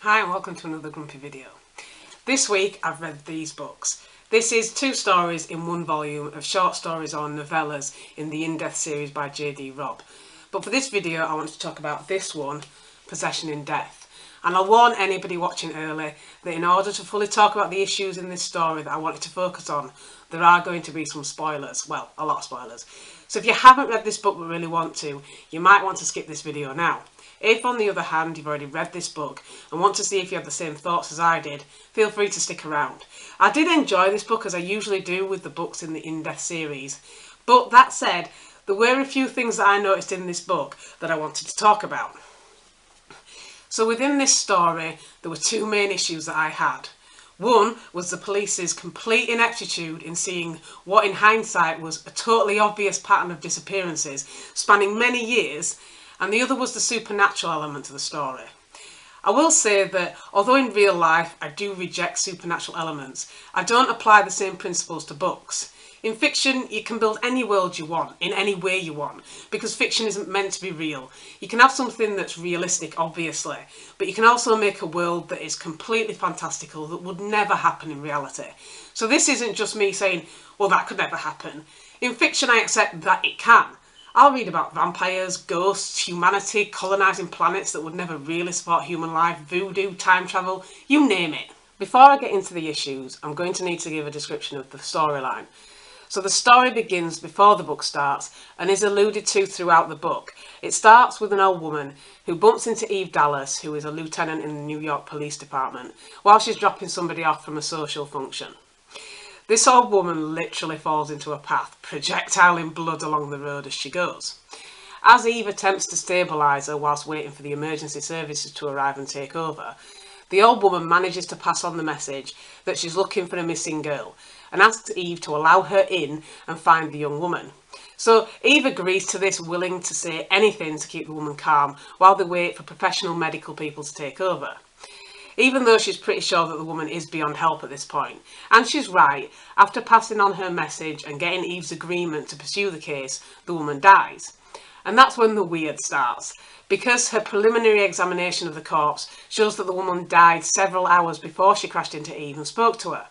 Hi and welcome to another Grumpy video. This week I've read these books. This is 2 stories in 1 volume of short stories or novellas in the In-Death series by Robb. But for this video I want to talk about this one, Possession in Death. And I'll warn anybody watching early that in order to fully talk about the issues in this story that I wanted to focus on, there are going to be some spoilers. Well, a lot of spoilers. So if you haven't read this book but really want to, you might want to skip this video now. If, on the other hand, you've already read this book and want to see if you have the same thoughts as I did, feel free to stick around. I did enjoy this book, as I usually do with the books in the In-Death series, but that said, there were a few things that I noticed in this book that I wanted to talk about. So within this story, there were 2 main issues that I had. One was the police's complete ineptitude in seeing what in hindsight was a totally obvious pattern of disappearances spanning many years, and the other was the supernatural element to the story. I will say that although in real life I do reject supernatural elements, I don't apply the same principles to books. In fiction, you can build any world you want, in any way you want, because fiction isn't meant to be real. You can have something that's realistic, obviously, but you can also make a world that is completely fantastical that would never happen in reality. So this isn't just me saying, well, that could never happen. In fiction, I accept that it can. I'll read about vampires, ghosts, humanity, colonising planets that would never really support human life, voodoo, time travel, you name it. Before I get into the issues, I'm going to need to give a description of the storyline. So the story begins before the book starts and is alluded to throughout the book. It starts with an old woman who bumps into Eve Dallas, who is a lieutenant in the New York Police Department, while she's dropping somebody off from a social function. This old woman literally falls into a path, projectiling blood along the road as she goes. As Eve attempts to stabilise her whilst waiting for the emergency services to arrive and take over, the old woman manages to pass on the message that she's looking for a missing girl and asks Eve to allow her in and find the young woman. So Eve agrees to this, willing to say anything to keep the woman calm while they wait for professional medical people to take over. Even though she's pretty sure that the woman is beyond help at this point. And she's right, after passing on her message and getting Eve's agreement to pursue the case, the woman dies. And that's when the weird starts, because her preliminary examination of the corpse shows that the woman died several hours before she crashed into Eve and spoke to her.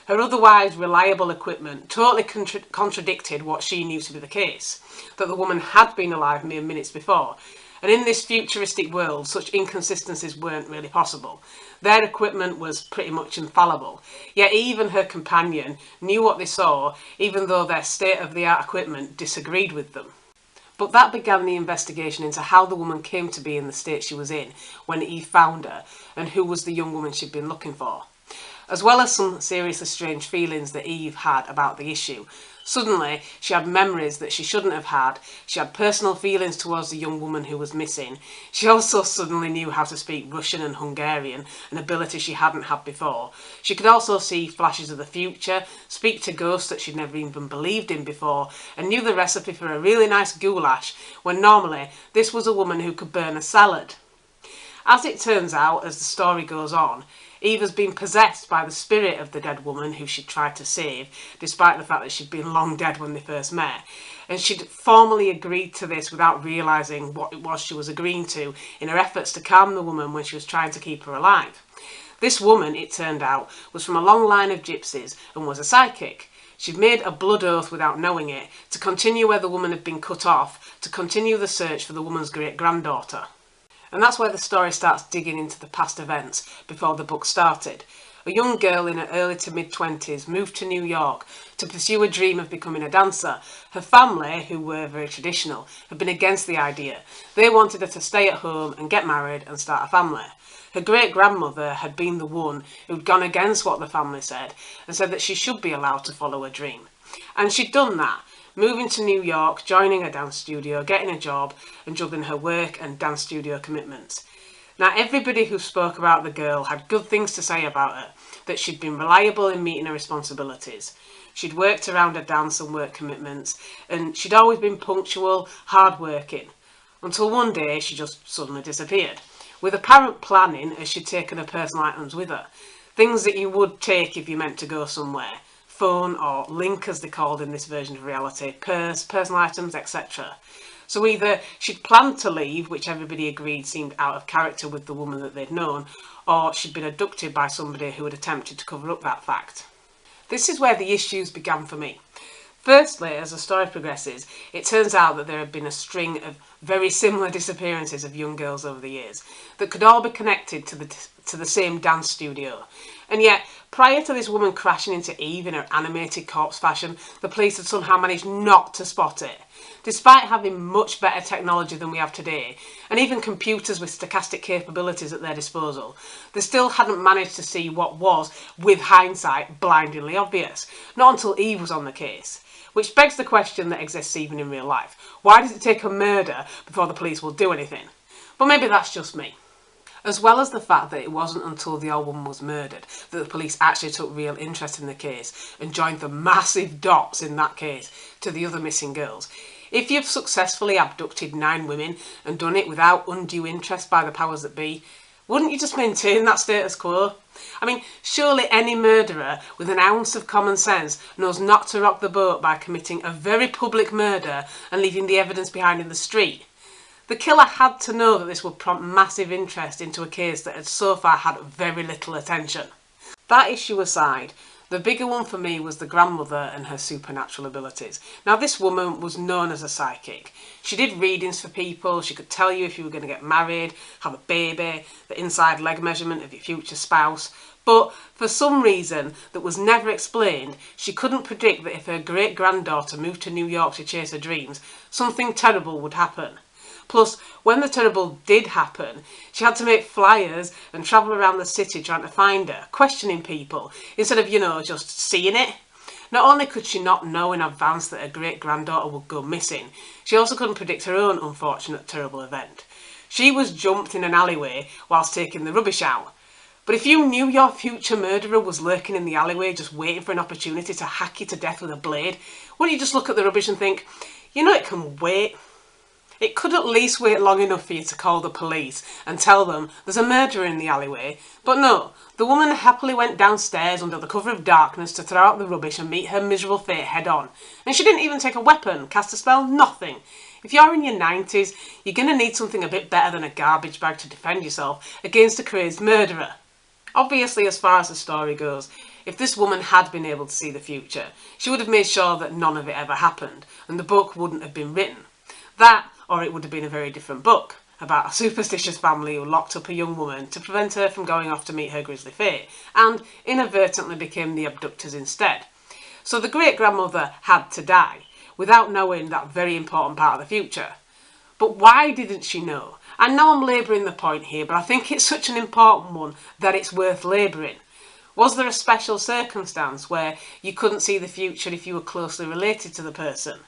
Her otherwise reliable equipment totally contradicted what she knew to be the case, that the woman had been alive mere minutes before. And in this futuristic world, such inconsistencies weren't really possible. Their equipment was pretty much infallible. Yet Eve and her companion knew what they saw, even though their state-of-the-art equipment disagreed with them. But that began the investigation into how the woman came to be in the state she was in when Eve found her, and who was the young woman she'd been looking for. As well as some seriously strange feelings that Eve had about the issue. Suddenly, she had memories that she shouldn't have had. She had personal feelings towards the young woman who was missing. She also suddenly knew how to speak Russian and Hungarian, an ability she hadn't had before. She could also see flashes of the future, speak to ghosts that she'd never even believed in before, and knew the recipe for a really nice goulash, when normally this was a woman who could burn a salad. As it turns out, as the story goes on, Eve has been possessed by the spirit of the dead woman who she'd tried to save, despite the fact that she'd been long dead when they first met. And she'd formally agreed to this without realising what it was she was agreeing to in her efforts to calm the woman when she was trying to keep her alive. This woman, it turned out, was from a long line of gypsies and was a psychic. She'd made a blood oath without knowing it, to continue where the woman had been cut off, to continue the search for the woman's great-granddaughter. And that's where the story starts digging into the past events before the book started. A young girl in her early to mid-20s moved to New York to pursue a dream of becoming a dancer. Her family, who were very traditional, had been against the idea. They wanted her to stay at home and get married and start a family. Her great-grandmother had been the one who'd gone against what the family said and said that she should be allowed to follow her dream. And she'd done that, moving to New York, joining a dance studio, getting a job and juggling her work and dance studio commitments. Now everybody who spoke about the girl had good things to say about her, that she'd been reliable in meeting her responsibilities. She'd worked around her dance and work commitments, and she'd always been punctual, hard-working, until one day she just suddenly disappeared, with apparent planning as she'd taken her personal items with her, things that you would take if you meant to go somewhere. Phone, or link as they called in this version of reality, purse, personal items, etc. So either she'd planned to leave, which everybody agreed seemed out of character with the woman that they'd known, or she'd been abducted by somebody who had attempted to cover up that fact. This is where the issues began for me. Firstly, as the story progresses, it turns out that there had been a string of very similar disappearances of young girls over the years that could all be connected to the same dance studio. And yet, prior to this woman crashing into Eve in her animated corpse fashion, the police had somehow managed not to spot it. Despite having much better technology than we have today, and even computers with stochastic capabilities at their disposal, they still hadn't managed to see what was, with hindsight, blindingly obvious. Not until Eve was on the case. Which begs the question that exists even in real life. Why does it take a murder before the police will do anything? But maybe that's just me. As well as the fact that it wasn't until the old woman was murdered that the police actually took real interest in the case and joined the massive dots in that case to the other missing girls. If you've successfully abducted 9 women and done it without undue interest by the powers that be, wouldn't you just maintain that status quo? I mean, surely any murderer with an ounce of common sense knows not to rock the boat by committing a very public murder and leaving the evidence behind in the street. The killer had to know that this would prompt massive interest into a case that had so far had very little attention. That issue aside, the bigger one for me was the grandmother and her supernatural abilities. Now, this woman was known as a psychic. She did readings for people, she could tell you if you were going to get married, have a baby, the inside leg measurement of your future spouse. But for some reason that was never explained, she couldn't predict that if her great-granddaughter moved to New York to chase her dreams, something terrible would happen. Plus, when the terrible did happen, she had to make flyers and travel around the city trying to find her, questioning people, instead of, just seeing it. Not only could she not know in advance that her great-granddaughter would go missing, she also couldn't predict her own unfortunate, terrible event. She was jumped in an alleyway whilst taking the rubbish out. But if you knew your future murderer was lurking in the alleyway just waiting for an opportunity to hack you to death with a blade, wouldn't you just look at the rubbish and think, it can wait? It could at least wait long enough for you to call the police and tell them there's a murderer in the alleyway. But no, the woman happily went downstairs under the cover of darkness to throw out the rubbish and meet her miserable fate head on. And she didn't even take a weapon, cast a spell, nothing. If you're in your 90s, you're going to need something a bit better than a garbage bag to defend yourself against a crazed murderer. Obviously, as far as the story goes, if this woman had been able to see the future, she would have made sure that none of it ever happened, and the book wouldn't have been written. That, or it would have been a very different book, about a superstitious family who locked up a young woman to prevent her from going off to meet her grisly fate, and inadvertently became the abductors instead. So the great-grandmother had to die, without knowing that very important part of the future. But why didn't she know? I know I'm labouring the point here, but I think it's such an important one that it's worth labouring. Was there a special circumstance where you couldn't see the future if you were closely related to the person?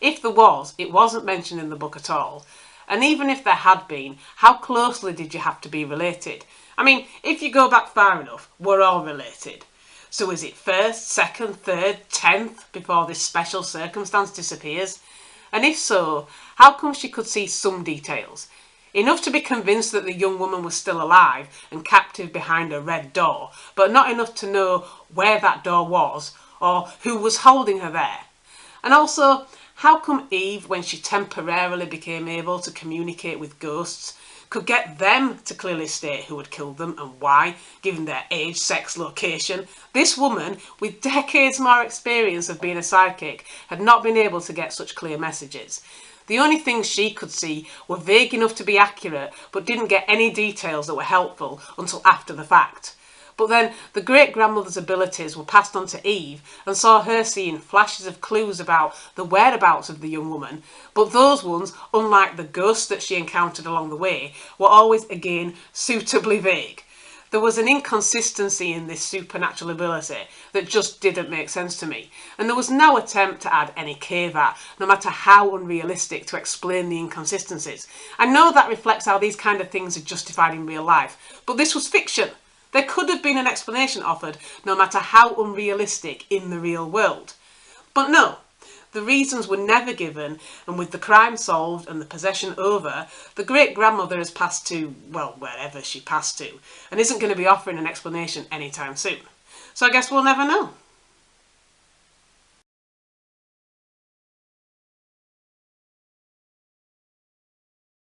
If there was, it wasn't mentioned in the book at all. And even if there had been, how closely did you have to be related? I mean, if you go back far enough, we're all related. So is it first, second, third, 10th before this special circumstance disappears? And if so, how come she could see some details? Enough to be convinced that the young woman was still alive and captive behind a red door, but not enough to know where that door was or who was holding her there. And also, how come Eve, when she temporarily became able to communicate with ghosts, could get them to clearly state who had killed them and why, given their age, sex, location? This woman, with decades more experience of being a psychic, had not been able to get such clear messages. The only things she could see were vague enough to be accurate, but didn't get any details that were helpful until after the fact. But then the great-grandmother's abilities were passed on to Eve and saw her seeing flashes of clues about the whereabouts of the young woman, but those ones, unlike the ghosts that she encountered along the way, were always, again, suitably vague. There was an inconsistency in this supernatural ability that just didn't make sense to me, and there was no attempt to add any caveat, no matter how unrealistic, to explain the inconsistencies. I know that reflects how these kind of things are justified in real life, but this was fiction. There could have been an explanation offered, no matter how unrealistic in the real world. But no, the reasons were never given, and with the crime solved and the possession over, the great-grandmother has passed to, well, wherever she passed to, and isn't going to be offering an explanation anytime soon. So I guess we'll never know.